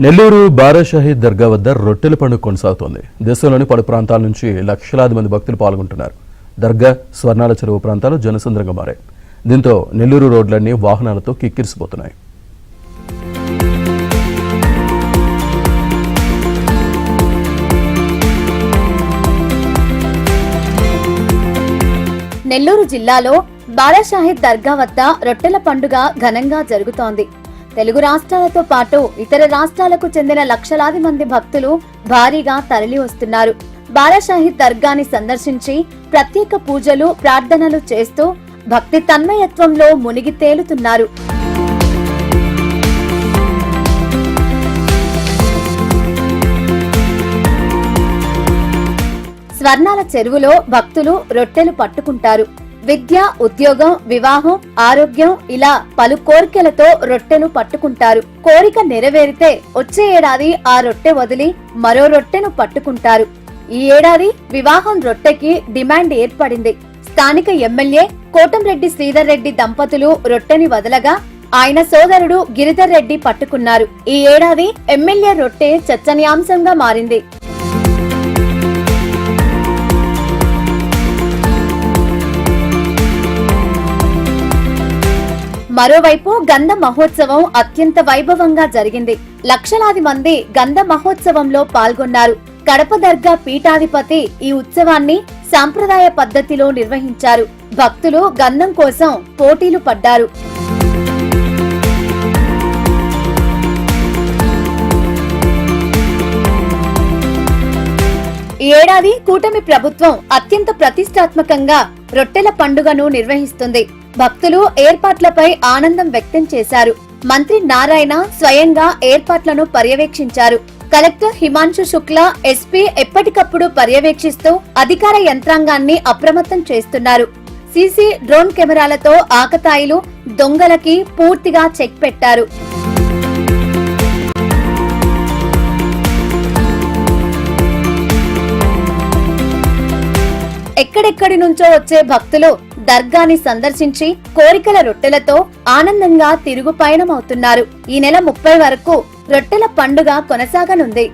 నెల్లూరు బారాషాహి దర్గా వద్ద రొట్టెల పండుగ కొనసాగుతోంది. దేశంలోని పలు ప్రాంతాల నుంచి లక్షలాది మంది భక్తులు పాల్గొంటున్నారు. దర్గా, స్వర్ణాల చెరువు ప్రాంతాలు జనసంద్రంగా మారాయి. దీంతో నెల్లూరు రోడ్లన్నీ వాహనాలతో కిక్కిరిసిపోతున్నాయి. నెల్లూరు జిల్లాలో బారాషాహి దర్గా వద్ద రొట్టెల పండుగ ఘనంగా జరుగుతోంది. తెలుగు రాష్ట్రాలతో పాటు ఇతర రాష్ట్రాలకు చెందిన లక్షలాది మంది భక్తులు భారీగా తరలి వస్తున్నారు. బారాషాహి దర్గాని సందర్శించి ప్రత్యేక పూజలు, ప్రార్థనలు చేస్తూ భక్తి తన్మయత్వంలో మునిగి తేలుతున్నారు. స్వర్ణాల చెరువులో భక్తులు రొట్టెలు పట్టుకుంటారు. విద్య, ఉద్యోగం, వివాహం, ఆరోగ్యం ఇలా పలు కోరికలతో రొట్టెలు పట్టుకుంటారు. కోరిక నెరవేరితే వచ్చే ఏడాది ఆ రొట్టె వదిలి మరో రొట్టెను పట్టుకుంటారు. ఈ ఏడాది వివాహం రొట్టెకి డిమాండ్ ఏర్పడింది. స్థానిక ఎమ్మెల్యే కోటంరెడ్డి శ్రీధర్ రెడ్డి దంపతులు రొట్టెని వదలగా ఆయన సోదరుడు గిరిధర్ రెడ్డి పట్టుకున్నారు. ఈ ఏడాది ఎమ్మెల్యే రొట్టె చర్చనీయాంశంగా మారింది. మరోవైపు గంధ మహోత్సవం అత్యంత వైభవంగా జరిగింది. లక్షలాది మంది గంధ మహోత్సవంలో పాల్గొన్నారు. కడప దర్గా పీఠాధిపతి ఈ ఉత్సవాన్ని సాంప్రదాయ పద్ధతిలో నిర్వహించారు. భక్తులు గంధం కోసం పోటీలు పడ్డారు. ఈ ఏడాది కూటమి ప్రభుత్వం అత్యంత ప్రతిష్టాత్మకంగా రొట్టెల పండుగను నిర్వహిస్తుంది. భక్తులు ఏర్పాట్లపై ఆనందం వ్యక్తం చేశారు. మంత్రి నారాయణ స్వయంగా ఏర్పాట్లను పర్యవేక్షించారు. కలెక్టర్ హిమాంశు శుక్లా, ఎస్పీ ఎప్పటికప్పుడు పర్యవేక్షిస్తూ అధికార యంత్రాంగాన్ని అప్రమత్తం చేస్తున్నారు. సీసీ, డ్రోన్ కెమెరాలతో ఆకతాయిలు, దొంగలకి పూర్తిగా చెక్ పెట్టారు. ఎక్కడెక్కడి నుంచో వచ్చే భక్తులు దర్గాని సందర్శించి కోరికల రొట్టెలతో ఆనందంగా తిరుగు పయనమవుతున్నారు. ఈ నెల 30 వరకు రొట్టెల పండుగ కొనసాగనుంది.